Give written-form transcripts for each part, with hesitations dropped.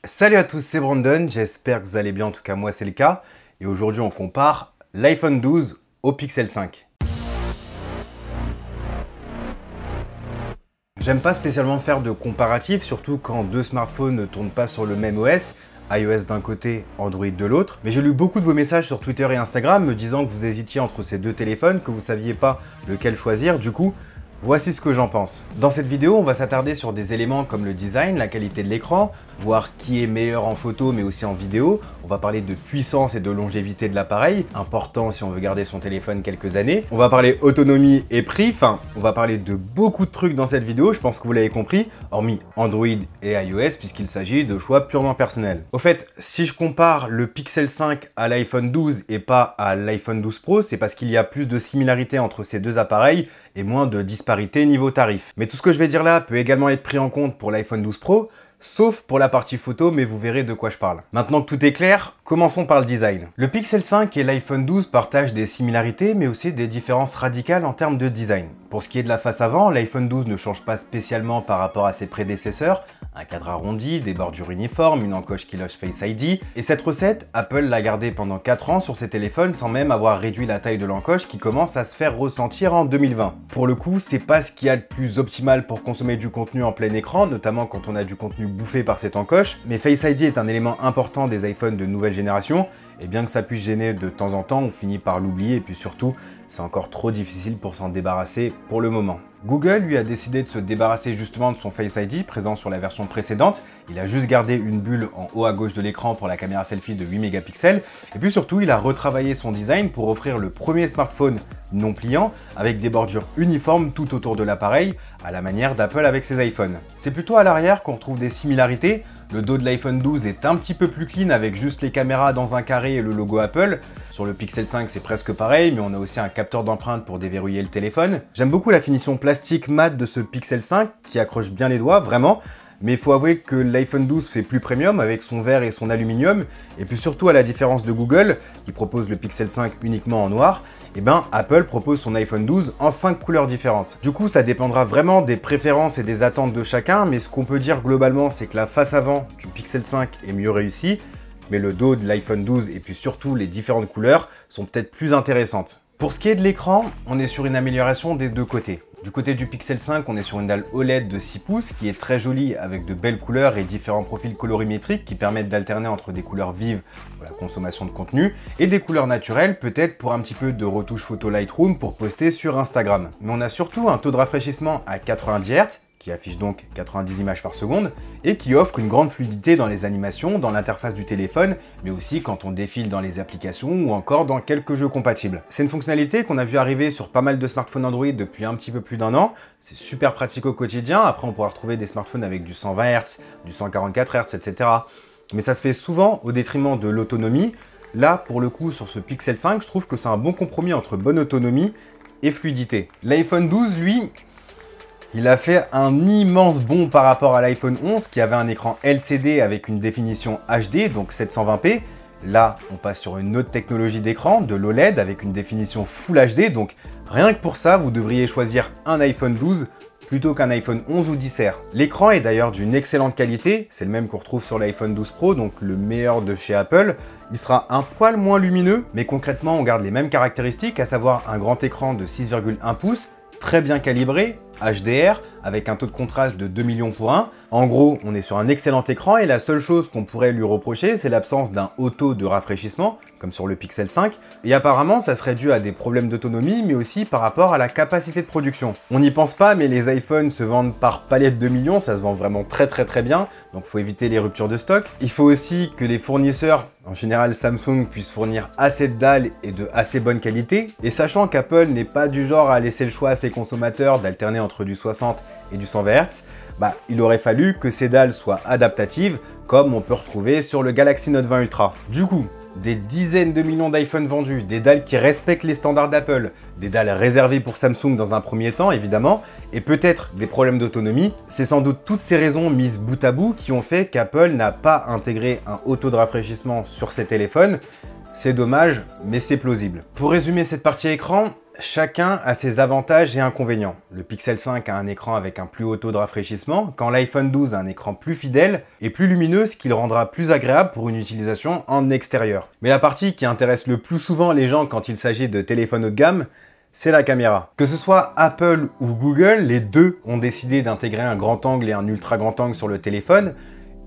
Salut à tous, c'est Brandon, j'espère que vous allez bien, en tout cas moi c'est le cas. Et aujourd'hui on compare l'iPhone 12 au Pixel 5. J'aime pas spécialement faire de comparatifs, surtout quand deux smartphones ne tournent pas sur le même OS, iOS d'un côté, Android de l'autre. Mais j'ai lu beaucoup de vos messages sur Twitter et Instagram me disant que vous hésitiez entre ces deux téléphones, que vous saviez pas lequel choisir, du coup, voici ce que j'en pense. Dans cette vidéo, on va s'attarder sur des éléments comme le design, la qualité de l'écran, voir qui est meilleur en photo mais aussi en vidéo. On va parler de puissance et de longévité de l'appareil, important si on veut garder son téléphone quelques années. On va parler autonomie et prix, enfin, on va parler de beaucoup de trucs dans cette vidéo, je pense que vous l'avez compris, hormis Android et iOS, puisqu'il s'agit de choix purement personnels. Au fait, si je compare le Pixel 5 à l'iPhone 12 et pas à l'iPhone 12 Pro, c'est parce qu'il y a plus de similarités entre ces deux appareils et moins de disparité niveau tarif. Mais tout ce que je vais dire là peut également être pris en compte pour l'iPhone 12 Pro, sauf pour la partie photo, mais vous verrez de quoi je parle. Maintenant que tout est clair, commençons par le design. Le Pixel 5 et l'iPhone 12 partagent des similarités, mais aussi des différences radicales en termes de design. Pour ce qui est de la face avant, l'iPhone 12 ne change pas spécialement par rapport à ses prédécesseurs. Un cadre arrondi, des bordures uniformes, une encoche qui loge Face ID. Et cette recette, Apple l'a gardée pendant 4 ans sur ses téléphones sans même avoir réduit la taille de l'encoche qui commence à se faire ressentir en 2020. Pour le coup, c'est pas ce qu'il y a de plus optimal pour consommer du contenu en plein écran, notamment quand on a du contenu bouffé par cette encoche. Mais Face ID est un élément important des iPhones de nouvelle génération. Et bien que ça puisse gêner de temps en temps, on finit par l'oublier et puis surtout, c'est encore trop difficile pour s'en débarrasser pour le moment. Google, lui, a décidé de se débarrasser justement de son Face ID présent sur la version précédente. Il a juste gardé une bulle en haut à gauche de l'écran pour la caméra selfie de 8 mégapixels. Et puis surtout, il a retravaillé son design pour offrir le premier smartphone non pliant avec des bordures uniformes tout autour de l'appareil, à la manière d'Apple avec ses iPhones. C'est plutôt à l'arrière qu'on retrouve des similarités. Le dos de l'iPhone 12 est un petit peu plus clean avec juste les caméras dans un carré et le logo Apple. Sur le Pixel 5, c'est presque pareil, mais on a aussi un capteur d'empreinte pour déverrouiller le téléphone. J'aime beaucoup la finition plastique mat de ce Pixel 5 qui accroche bien les doigts, vraiment. Mais il faut avouer que l'iPhone 12 fait plus premium avec son verre et son aluminium. Et puis surtout, à la différence de Google, qui propose le Pixel 5 uniquement en noir, et ben Apple propose son iPhone 12 en 5 couleurs différentes. Du coup, ça dépendra vraiment des préférences et des attentes de chacun, mais ce qu'on peut dire globalement, c'est que la face avant du Pixel 5 est mieux réussie, mais le dos de l'iPhone 12 et puis surtout les différentes couleurs sont peut-être plus intéressantes. Pour ce qui est de l'écran, on est sur une amélioration des deux côtés. Du côté du Pixel 5, on est sur une dalle OLED de 6 pouces qui est très jolie avec de belles couleurs et différents profils colorimétriques qui permettent d'alterner entre des couleurs vives pour la consommation de contenu et des couleurs naturelles, peut-être pour un petit peu de retouche photo Lightroom pour poster sur Instagram. Mais on a surtout un taux de rafraîchissement à 90 Hz, qui affiche donc 90 images par seconde, et qui offre une grande fluidité dans les animations, dans l'interface du téléphone, mais aussi quand on défile dans les applications ou encore dans quelques jeux compatibles. C'est une fonctionnalité qu'on a vu arriver sur pas mal de smartphones Android depuis un petit peu plus d'1 an, c'est super pratique au quotidien, après on pourra retrouver des smartphones avec du 120 Hz, du 144 Hz, etc. Mais ça se fait souvent au détriment de l'autonomie. Là, pour le coup, sur ce Pixel 5, je trouve que c'est un bon compromis entre bonne autonomie et fluidité. L'iPhone 12, lui, il a fait un immense bond par rapport à l'iPhone 11 qui avait un écran LCD avec une définition HD, donc 720p. Là, on passe sur une autre technologie d'écran, de l'OLED avec une définition Full HD, donc rien que pour ça, vous devriez choisir un iPhone 12 plutôt qu'un iPhone 11 ou 10R. L'écran est d'ailleurs d'une excellente qualité, c'est le même qu'on retrouve sur l'iPhone 12 Pro, donc le meilleur de chez Apple. Il sera un poil moins lumineux, mais concrètement, on garde les mêmes caractéristiques, à savoir un grand écran de 6,1 pouces, très bien calibré, HDR, avec un taux de contraste de 2 millions pour 1. En gros, on est sur un excellent écran et la seule chose qu'on pourrait lui reprocher, c'est l'absence d'un haut taux de rafraîchissement, comme sur le Pixel 5. Et apparemment, ça serait dû à des problèmes d'autonomie, mais aussi par rapport à la capacité de production. On n'y pense pas, mais les iPhones se vendent par palette de millions, ça se vend vraiment très bien, donc il faut éviter les ruptures de stock. Il faut aussi que les fournisseurs, en général Samsung, puissent fournir assez de dalles et de assez bonne qualité. Et sachant qu'Apple n'est pas du genre à laisser le choix à ses consommateurs d'alterner entre du 60 et du 120 Hz, il aurait fallu que ces dalles soient adaptatives, comme on peut retrouver sur le Galaxy Note 20 Ultra. Du coup, des dizaines de millions d'iPhone vendus, des dalles qui respectent les standards d'Apple, des dalles réservées pour Samsung dans un premier temps évidemment, et peut-être des problèmes d'autonomie, c'est sans doute toutes ces raisons mises bout à bout qui ont fait qu'Apple n'a pas intégré un haut taux de rafraîchissement sur ses téléphones. C'est dommage, mais c'est plausible. Pour résumer cette partie écran, chacun a ses avantages et inconvénients. Le Pixel 5 a un écran avec un plus haut taux de rafraîchissement, quand l'iPhone 12 a un écran plus fidèle et plus lumineux, ce qui le rendra plus agréable pour une utilisation en extérieur. Mais la partie qui intéresse le plus souvent les gens quand il s'agit de téléphones haut de gamme, c'est la caméra. Que ce soit Apple ou Google, les deux ont décidé d'intégrer un grand angle et un ultra grand angle sur le téléphone,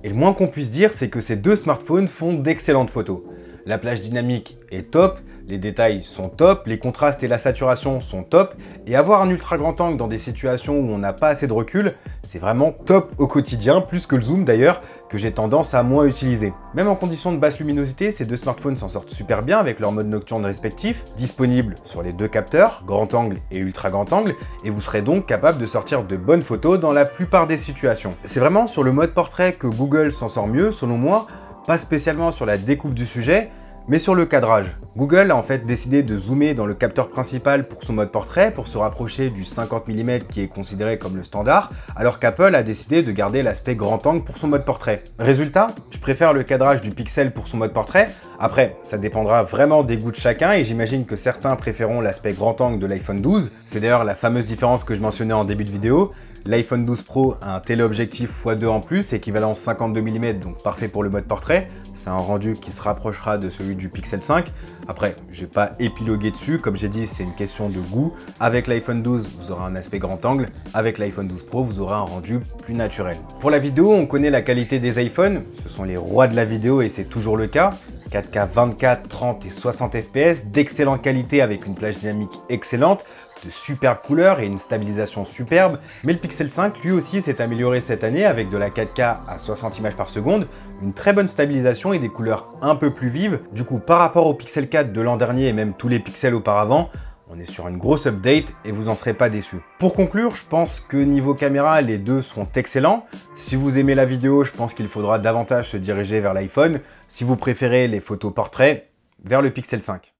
et le moins qu'on puisse dire, c'est que ces deux smartphones font d'excellentes photos. La plage dynamique est top, les détails sont top, les contrastes et la saturation sont top, et avoir un ultra grand angle dans des situations où on n'a pas assez de recul, c'est vraiment top au quotidien, plus que le zoom d'ailleurs, que j'ai tendance à moins utiliser. Même en conditions de basse luminosité, ces deux smartphones s'en sortent super bien avec leur mode nocturne respectif, disponibles sur les deux capteurs, grand angle et ultra grand angle, et vous serez donc capable de sortir de bonnes photos dans la plupart des situations. C'est vraiment sur le mode portrait que Google s'en sort mieux, selon moi, pas spécialement sur la découpe du sujet, mais sur le cadrage. Google a en fait décidé de zoomer dans le capteur principal pour son mode portrait, pour se rapprocher du 50 mm qui est considéré comme le standard, alors qu'Apple a décidé de garder l'aspect grand angle pour son mode portrait. Résultat, je préfère le cadrage du Pixel pour son mode portrait. Après, ça dépendra vraiment des goûts de chacun et j'imagine que certains préféreront l'aspect grand angle de l'iPhone 12. C'est d'ailleurs la fameuse différence que je mentionnais en début de vidéo. L'iPhone 12 Pro a un téléobjectif x2 en plus, équivalent 52 mm, donc parfait pour le mode portrait. C'est un rendu qui se rapprochera de celui du Pixel 5. Après, je vais pas épiloguer dessus, comme j'ai dit, c'est une question de goût. Avec l'iPhone 12, vous aurez un aspect grand angle. Avec l'iPhone 12 Pro, vous aurez un rendu plus naturel. Pour la vidéo, on connaît la qualité des iPhones. Ce sont les rois de la vidéo et c'est toujours le cas. 4K 24, 30 et 60 fps, d'excellente qualité avec une plage dynamique excellente, de superbes couleurs et une stabilisation superbe, mais le Pixel 5 lui aussi s'est amélioré cette année avec de la 4K à 60 images par seconde, une très bonne stabilisation et des couleurs un peu plus vives. Du coup, par rapport au Pixel 4 de l'an dernier et même tous les pixels auparavant, on est sur une grosse update et vous n'en serez pas déçus. Pour conclure, je pense que niveau caméra, les deux sont excellents. Si vous aimez la vidéo, je pense qu'il faudra davantage se diriger vers l'iPhone. Si vous préférez les photos portraits, vers le Pixel 5.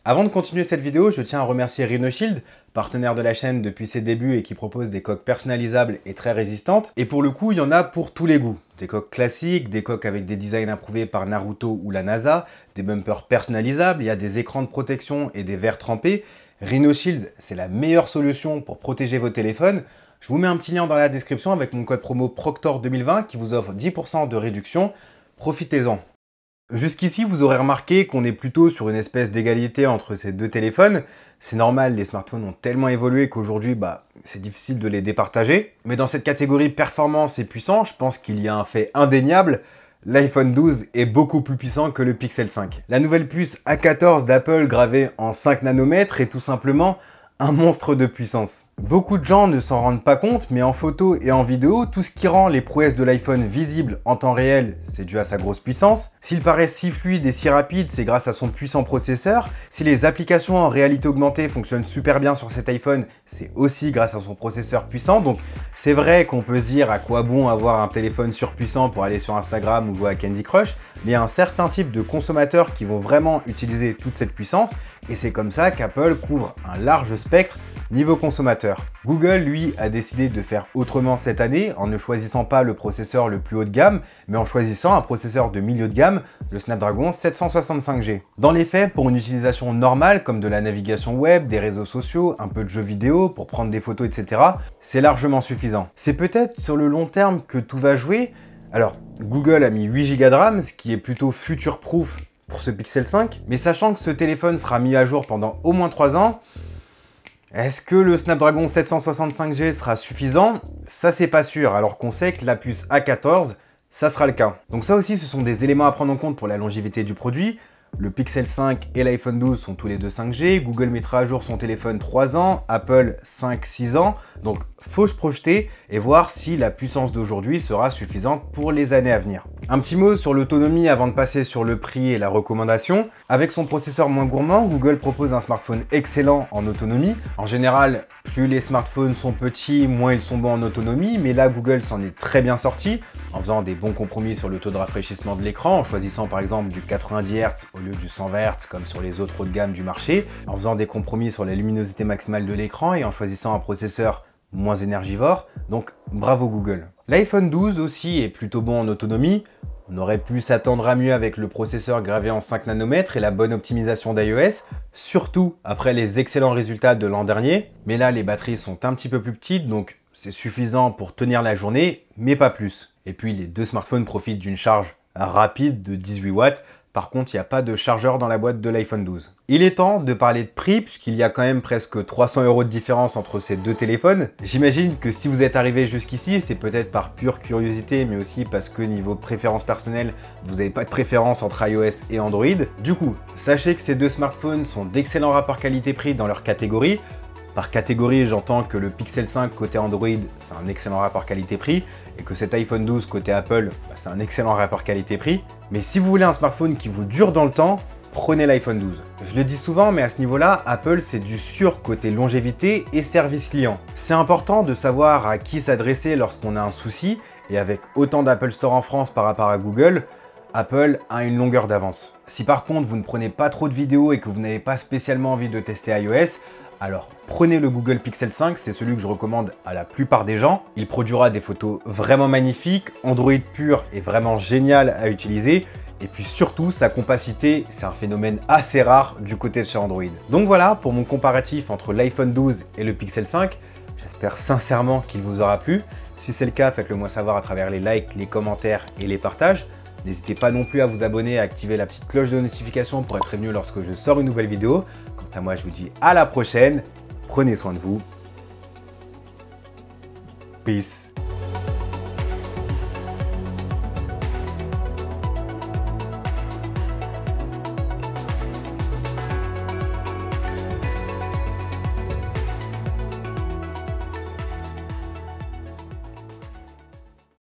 Avant de continuer cette vidéo, je tiens à remercier RhinoShield, partenaire de la chaîne depuis ses débuts et qui propose des coques personnalisables et très résistantes. Et pour le coup, il y en a pour tous les goûts. Des coques classiques, des coques avec des designs approuvés par Naruto ou la NASA, des bumpers personnalisables, il y a des écrans de protection et des verres trempés. RhinoShield, c'est la meilleure solution pour protéger vos téléphones. Je vous mets un petit lien dans la description avec mon code promo PROCTOR2020 qui vous offre 10% de réduction. Profitez-en. Jusqu'ici, vous aurez remarqué qu'on est plutôt sur une espèce d'égalité entre ces deux téléphones. C'est normal, les smartphones ont tellement évolué qu'aujourd'hui, c'est difficile de les départager. Mais dans cette catégorie performance et puissance, je pense qu'il y a un fait indéniable. L'iPhone 12 est beaucoup plus puissant que le Pixel 5. La nouvelle puce A14 d'Apple gravée en 5 nanomètres est tout simplement un monstre de puissance. Beaucoup de gens ne s'en rendent pas compte, mais en photo et en vidéo, tout ce qui rend les prouesses de l'iPhone visibles en temps réel, c'est dû à sa grosse puissance. S'il paraît si fluide et si rapide, c'est grâce à son puissant processeur. Si les applications en réalité augmentée fonctionnent super bien sur cet iPhone, c'est aussi grâce à son processeur puissant. Donc c'est vrai qu'on peut se dire à quoi bon avoir un téléphone surpuissant pour aller sur Instagram ou jouer à Candy Crush, mais il y a un certain type de consommateurs qui vont vraiment utiliser toute cette puissance, et c'est comme ça qu'Apple couvre un large spectre niveau consommateur. Google, lui, a décidé de faire autrement cette année en ne choisissant pas le processeur le plus haut de gamme, mais en choisissant un processeur de milieu de gamme, le Snapdragon 765G. Dans les faits, pour une utilisation normale, comme de la navigation web, des réseaux sociaux, un peu de jeux vidéo, pour prendre des photos, etc., c'est largement suffisant. C'est peut-être sur le long terme que tout va jouer. Alors, Google a mis 8 Go de RAM, ce qui est plutôt future-proof pour ce Pixel 5, mais sachant que ce téléphone sera mis à jour pendant au moins 3 ans, est-ce que le Snapdragon 765G sera suffisant? Ça, c'est pas sûr, alors qu'on sait que la puce A14, ça sera le cas. Donc ça aussi, ce sont des éléments à prendre en compte pour la longévité du produit. Le Pixel 5 et l'iPhone 12 sont tous les deux 5G, Google mettra à jour son téléphone 3 ans, Apple 5-6 ans, donc faut se projeter et voir si la puissance d'aujourd'hui sera suffisante pour les années à venir. Un petit mot sur l'autonomie avant de passer sur le prix et la recommandation. Avec son processeur moins gourmand, Google propose un smartphone excellent en autonomie. En général, plus les smartphones sont petits, moins ils sont bons en autonomie, mais là Google s'en est très bien sorti en faisant des bons compromis sur le taux de rafraîchissement de l'écran, en choisissant par exemple du 90 Hz au lieu du 120 Hz comme sur les autres hauts de gamme du marché, en faisant des compromis sur la luminosité maximale de l'écran et en choisissant un processeur moins énergivore, donc bravo Google. L'iPhone 12 aussi est plutôt bon en autonomie. On aurait pu s'attendre à mieux avec le processeur gravé en 5 nanomètres et la bonne optimisation d'iOS, surtout après les excellents résultats de l'an dernier. Mais là, les batteries sont un petit peu plus petites, donc c'est suffisant pour tenir la journée, mais pas plus. Et puis les deux smartphones profitent d'une charge rapide de 18 watts. Par contre, il n'y a pas de chargeur dans la boîte de l'iPhone 12. Il est temps de parler de prix, puisqu'il y a quand même presque 300 € de différence entre ces deux téléphones. J'imagine que si vous êtes arrivé jusqu'ici, c'est peut-être par pure curiosité, mais aussi parce que niveau préférence personnelle, vous n'avez pas de préférence entre iOS et Android. Du coup, sachez que ces deux smartphones sont d'excellents rapports qualité-prix dans leur catégorie. Par catégorie, j'entends que le Pixel 5 côté Android, c'est un excellent rapport qualité-prix, et que cet iPhone 12 côté Apple, c'est un excellent rapport qualité-prix. Mais si vous voulez un smartphone qui vous dure dans le temps, prenez l'iPhone 12. Je le dis souvent, mais à ce niveau-là, Apple, c'est du sûr côté longévité et service client. C'est important de savoir à qui s'adresser lorsqu'on a un souci, et avec autant d'Apple Store en France par rapport à Google, Apple a une longueur d'avance. Si par contre, vous ne prenez pas trop de vidéos et que vous n'avez pas spécialement envie de tester iOS, alors prenez le Google Pixel 5, c'est celui que je recommande à la plupart des gens. Il produira des photos vraiment magnifiques, Android pur est vraiment génial à utiliser. Et puis surtout, sa compacité, c'est un phénomène assez rare du côté de chez Android. Donc voilà pour mon comparatif entre l'iPhone 12 et le Pixel 5. J'espère sincèrement qu'il vous aura plu. Si c'est le cas, faites-le moi savoir à travers les likes, les commentaires et les partages. N'hésitez pas non plus à vous abonner et à activer la petite cloche de notification pour être prévenu lorsque je sors une nouvelle vidéo. Quant à moi, je vous dis à la prochaine. Prenez soin de vous. Peace.